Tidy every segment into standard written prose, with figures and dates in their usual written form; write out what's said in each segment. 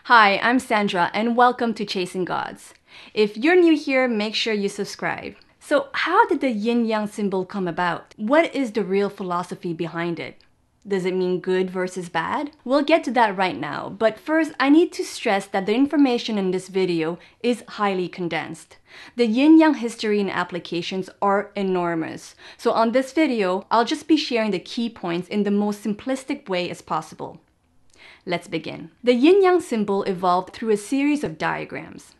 Hi, I'm Sandra and welcome to Chasing Gods. If you're new here, make sure you subscribe. So how did the yin-yang symbol come about? What is the real philosophy behind it? Does it mean good versus bad? We'll get to that right now, but first I need to stress that the information in this video is highly condensed. The yin-yang history and applications are enormous, so on this video, I'll just be sharing the key points in the most simplistic way as possible. Let's begin. The yin-yang symbol evolved through a series of diagrams.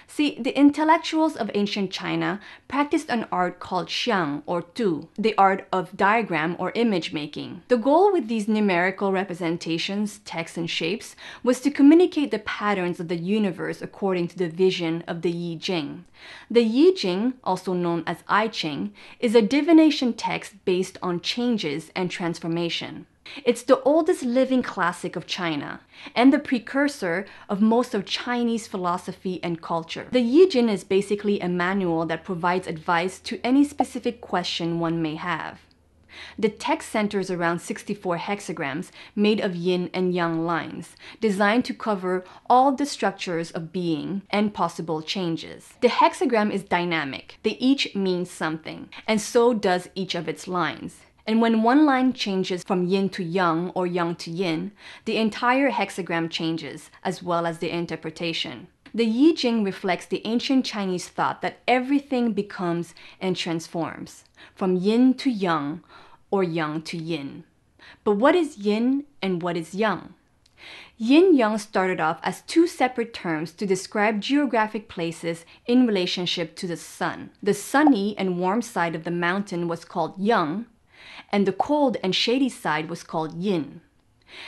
See, the intellectuals of ancient China practiced an art called xiang or tu, the art of diagram or image making. The goal with these numerical representations, texts, and shapes was to communicate the patterns of the universe according to the vision of the Yi Jing. The Yi Jing, also known as I Ching, is a divination text based on changes and transformation. It's the oldest living classic of China and the precursor of most of Chinese philosophy and culture. The Yi Jing is basically a manual that provides advice to any specific question one may have. The text centers around 64 hexagrams made of yin and yang lines, designed to cover all the structures of being and possible changes. The hexagram is dynamic. They each mean something, and so does each of its lines. And when one line changes from yin to yang or yang to yin, the entire hexagram changes, as well as the interpretation. The Yi Jing reflects the ancient Chinese thought that everything becomes and transforms, from yin to yang or yang to yin. But what is yin and what is yang? Yin-yang started off as two separate terms to describe geographic places in relationship to the sun. The sunny and warm side of the mountain was called yang, and the cold and shady side was called yin.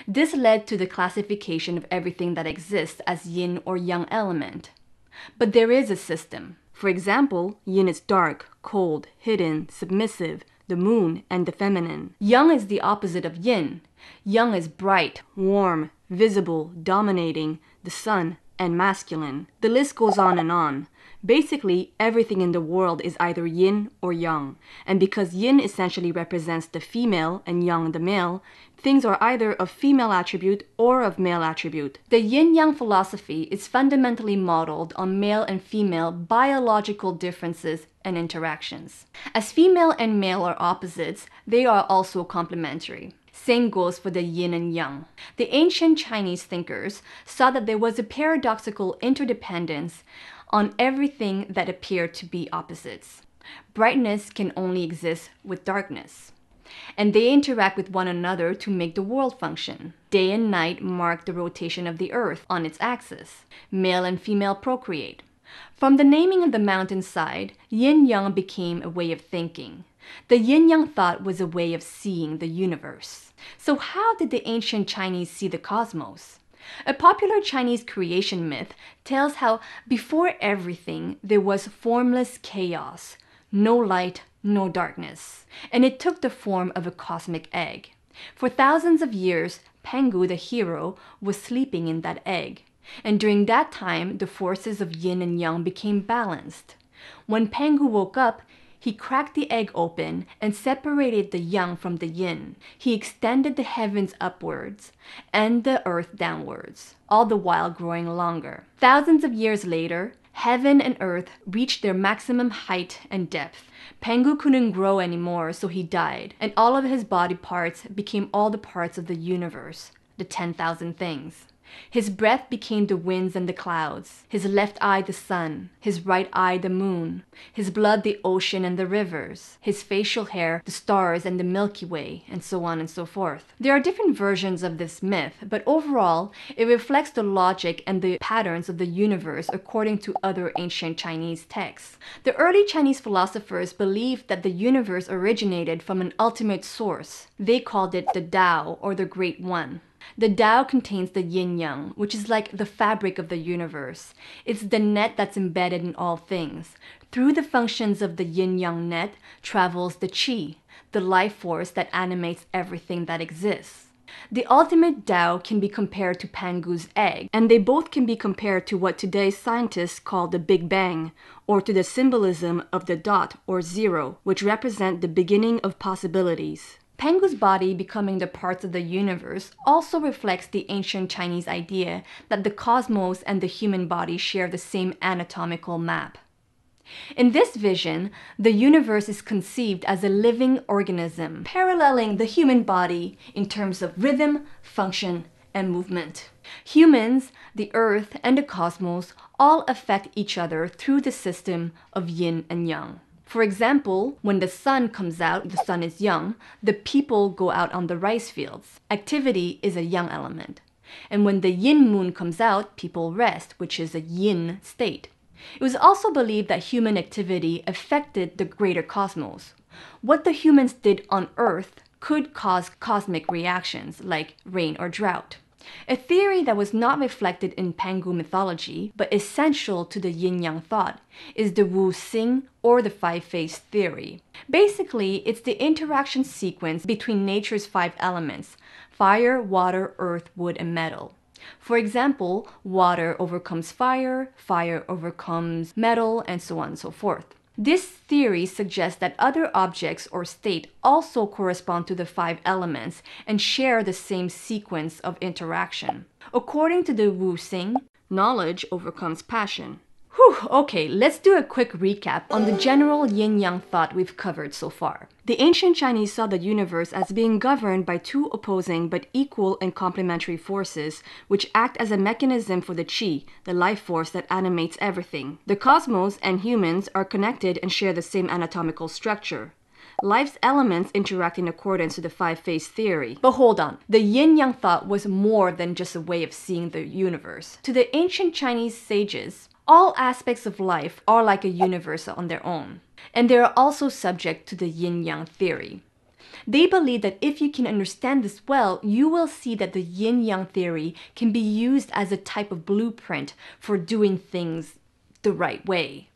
This led to the classification of everything that exists as yin or yang element. But there is a system. For example, yin is dark, cold, hidden, submissive, the moon, and the feminine. Yang is the opposite of yin. Yang is bright, warm, visible, dominating, the sun, and masculine. The list goes on and on. Basically, everything in the world is either yin or yang, and because yin essentially represents the female and yang the male, things are either of female attribute or of male attribute. The yin-yang philosophy is fundamentally modeled on male and female biological differences and interactions. As female and male are opposites, they are also complementary. Same goes for the yin and yang. The ancient Chinese thinkers saw that there was a paradoxical interdependence on everything that appeared to be opposites. Brightness can only exist with darkness, and they interact with one another to make the world function. Day and night mark the rotation of the earth on its axis. Male and female procreate. From the naming of the mountainside, yin-yang became a way of thinking. The yin-yang thought was a way of seeing the universe. So how did the ancient Chinese see the cosmos? A popular Chinese creation myth tells how before everything there was formless chaos, no light, no darkness, and it took the form of a cosmic egg. For thousands of years, Pangu, the hero, was sleeping in that egg, and during that time the forces of yin and yang became balanced. When Pangu woke up, he cracked the egg open and separated the yang from the yin. He extended the heavens upwards and the earth downwards, all the while growing longer. Thousands of years later, heaven and earth reached their maximum height and depth. Pangu couldn't grow anymore, so he died, and all of his body parts became all the parts of the universe, the 10,000 things. His breath became the winds and the clouds, his left eye the sun, his right eye the moon, his blood the ocean and the rivers, his facial hair the stars and the Milky Way, and so on and so forth. There are different versions of this myth, but overall, it reflects the logic and the patterns of the universe according to other ancient Chinese texts. The early Chinese philosophers believed that the universe originated from an ultimate source. They called it the Tao, or the Great One. The Tao contains the yin-yang, which is like the fabric of the universe. It's the net that's embedded in all things. Through the functions of the yin-yang net travels the qi, the life force that animates everything that exists. The ultimate Tao can be compared to Pangu's egg, and they both can be compared to what today's scientists call the Big Bang, or to the symbolism of the dot or zero, which represent the beginning of possibilities. Pangu's body becoming the parts of the universe also reflects the ancient Chinese idea that the cosmos and the human body share the same anatomical map. In this vision, the universe is conceived as a living organism, paralleling the human body in terms of rhythm, function, and movement. Humans, the earth, and the cosmos all affect each other through the system of yin and yang. For example, when the sun comes out, the sun is yang, the people go out on the rice fields. Activity is a yang element. And when the yin moon comes out, people rest, which is a yin state. It was also believed that human activity affected the greater cosmos. What the humans did on Earth could cause cosmic reactions like rain or drought. A theory that was not reflected in Pangu mythology, but essential to the yin-yang thought, is the Wu-Xing or the five-phase theory. Basically, it's the interaction sequence between nature's five elements: fire, water, earth, wood, and metal. For example, water overcomes fire, fire overcomes metal, and so on and so forth. This theory suggests that other objects or state also correspond to the five elements and share the same sequence of interaction. According to the Wu-Xing, knowledge overcomes passion. Okay, let's do a quick recap on the general yin-yang thought we've covered so far. The ancient Chinese saw the universe as being governed by two opposing but equal and complementary forces, which act as a mechanism for the qi, the life force that animates everything. The cosmos and humans are connected and share the same anatomical structure. Life's elements interact in accordance with the five-phase theory. But hold on, the yin-yang thought was more than just a way of seeing the universe. To the ancient Chinese sages, all aspects of life are like a universe on their own, and they are also subject to the yin-yang theory. They believe that if you can understand this well, you will see that the yin-yang theory can be used as a type of blueprint for doing things the right way.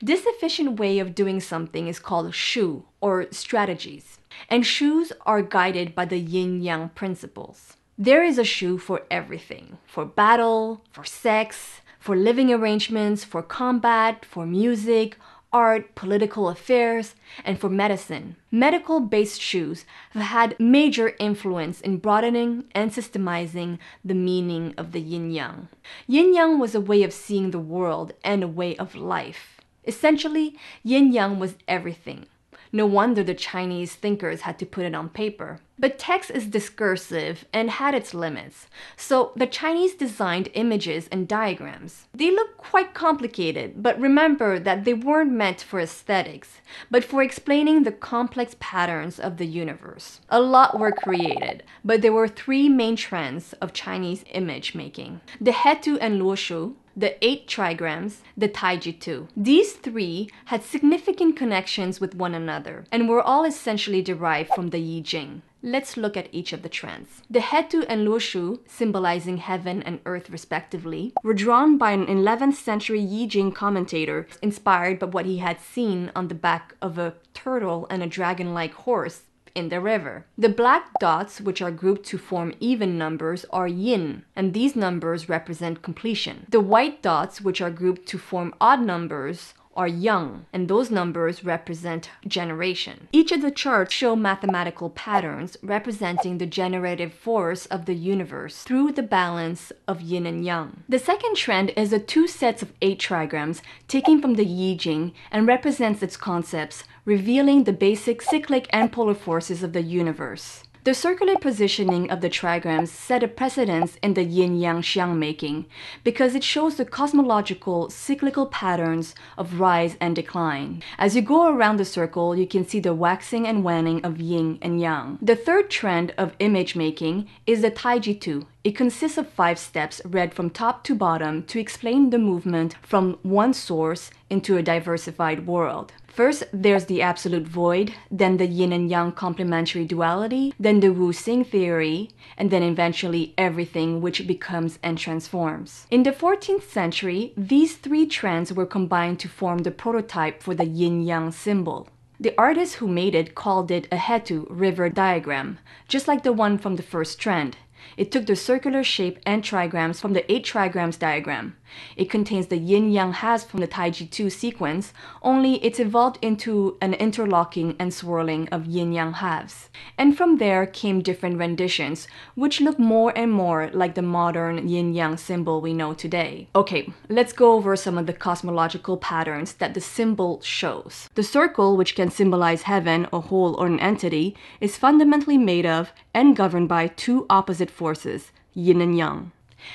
This efficient way of doing something is called shu, or strategies, and shus are guided by the yin-yang principles. There is a shu for everything: for battle, for sex, for living arrangements, for combat, for music, art, political affairs, and for medicine. Medical-based shus have had major influence in broadening and systemizing the meaning of the yin-yang. Yin-yang was a way of seeing the world and a way of life. Essentially, yin-yang was everything. No wonder the Chinese thinkers had to put it on paper. But text is discursive and had its limits, so the Chinese designed images and diagrams. They look quite complicated, but remember that they weren't meant for aesthetics, but for explaining the complex patterns of the universe. A lot were created, but there were three main trends of Chinese image making: the Hetu and Luoshu, the 8 trigrams, the Taijitu. These three had significant connections with one another and were all essentially derived from the I Ching. Let's look at each of the trends. The Hetu and Luoshu, symbolizing heaven and earth respectively, were drawn by an 11th century I Ching commentator inspired by what he had seen on the back of a turtle and a dragon-like horse in the river. The black dots, which are grouped to form even numbers, are yin, and these numbers represent completion. The white dots, which are grouped to form odd numbers, are yang, and those numbers represent generation. Each of the charts show mathematical patterns representing the generative force of the universe through the balance of yin and yang. The second trend is the 2 sets of 8 trigrams taken from the I Ching and represents its concepts, revealing the basic cyclic and polar forces of the universe. The circular positioning of the trigrams set a precedence in the yin-yang xiang making because it shows the cosmological cyclical patterns of rise and decline. As you go around the circle, you can see the waxing and waning of yin and yang. The third trend of image making is the Taijitu. It consists of 5 steps read from top to bottom to explain the movement from one source into a diversified world. First, there's the absolute void, then the yin and yang complementary duality, then the Wu-Xing theory, and then eventually everything, which becomes and transforms. In the 14th century, these 3 trends were combined to form the prototype for the yin-yang symbol. The artist who made it called it a Hetu river diagram, just like the one from the first trend. It took the circular shape and trigrams from the 8 trigrams diagram. It contains the yin-yang halves from the Taiji 2 sequence, only it's evolved into an interlocking and swirling of yin-yang halves. And from there came different renditions, which look more and more like the modern yin-yang symbol we know today. Okay, let's go over some of the cosmological patterns that the symbol shows. The circle, which can symbolize heaven, a whole, or an entity, is fundamentally made of and governed by two opposite forces, yin and yang.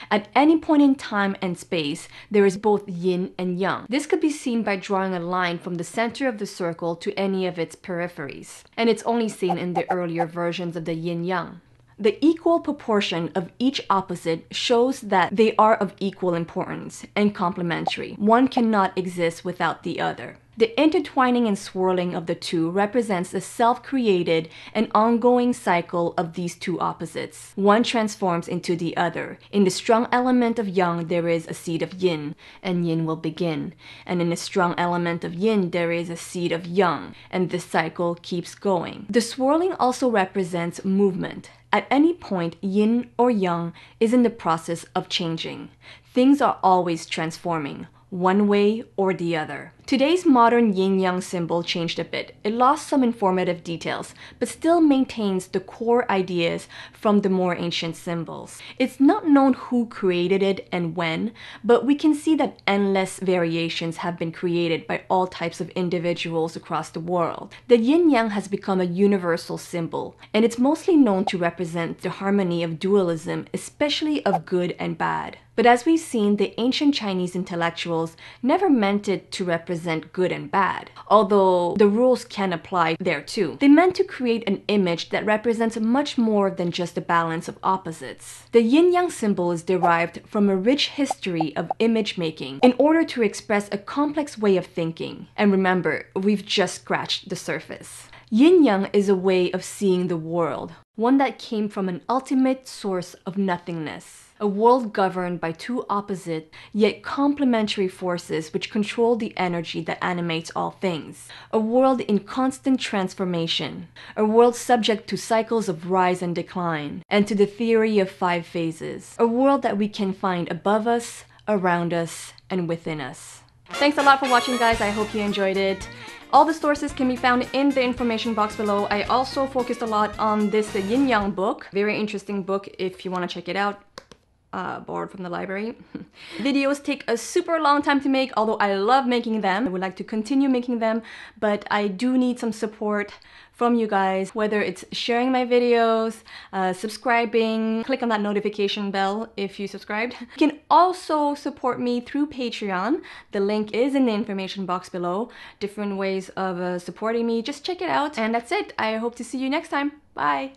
At any point in time and space, there is both yin and yang. This could be seen by drawing a line from the center of the circle to any of its peripheries. And it's only seen in the earlier versions of the yin-yang. The equal proportion of each opposite shows that they are of equal importance and complementary. One cannot exist without the other. The intertwining and swirling of the two represents the self-created and ongoing cycle of these two opposites. One transforms into the other. In the strong element of yang, there is a seed of yin, and yin will begin. And in the strong element of yin, there is a seed of yang, and this cycle keeps going. The swirling also represents movement. At any point, yin or yang is in the process of changing. Things are always transforming, one way or the other. Today's modern yin-yang symbol changed a bit. It lost some informative details, but still maintains the core ideas from the more ancient symbols. It's not known who created it and when, but we can see that endless variations have been created by all types of individuals across the world. The yin-yang has become a universal symbol, and it's mostly known to represent the harmony of dualism, especially of good and bad. But as we've seen, the ancient Chinese intellectuals never meant it to represent good and bad, although the rules can apply there too. They meant to create an image that represents much more than just a balance of opposites. The yin-yang symbol is derived from a rich history of image making in order to express a complex way of thinking. And remember, we've just scratched the surface. Yin-yang is a way of seeing the world, one that came from an ultimate source of nothingness. A world governed by two opposite yet complementary forces which control the energy that animates all things. A world in constant transformation. A world subject to cycles of rise and decline, and to the theory of 5 phases. A world that we can find above us, around us, and within us. Thanks a lot for watching, guys. I hope you enjoyed it. All the sources can be found in the information box below. I also focused a lot on this yin-yang book. Very interesting book if you want to check it out. Borrowed from the library. Videos take a super long time to make, although I love making them. I would like to continue making them, but I do need some support from you guys, whether it's sharing my videos, subscribing, click on that notification bell if you subscribed. You can also support me through Patreon. The link is in the information box below. Different ways of supporting me. Just check it out. And that's it. I hope to see you next time. Bye!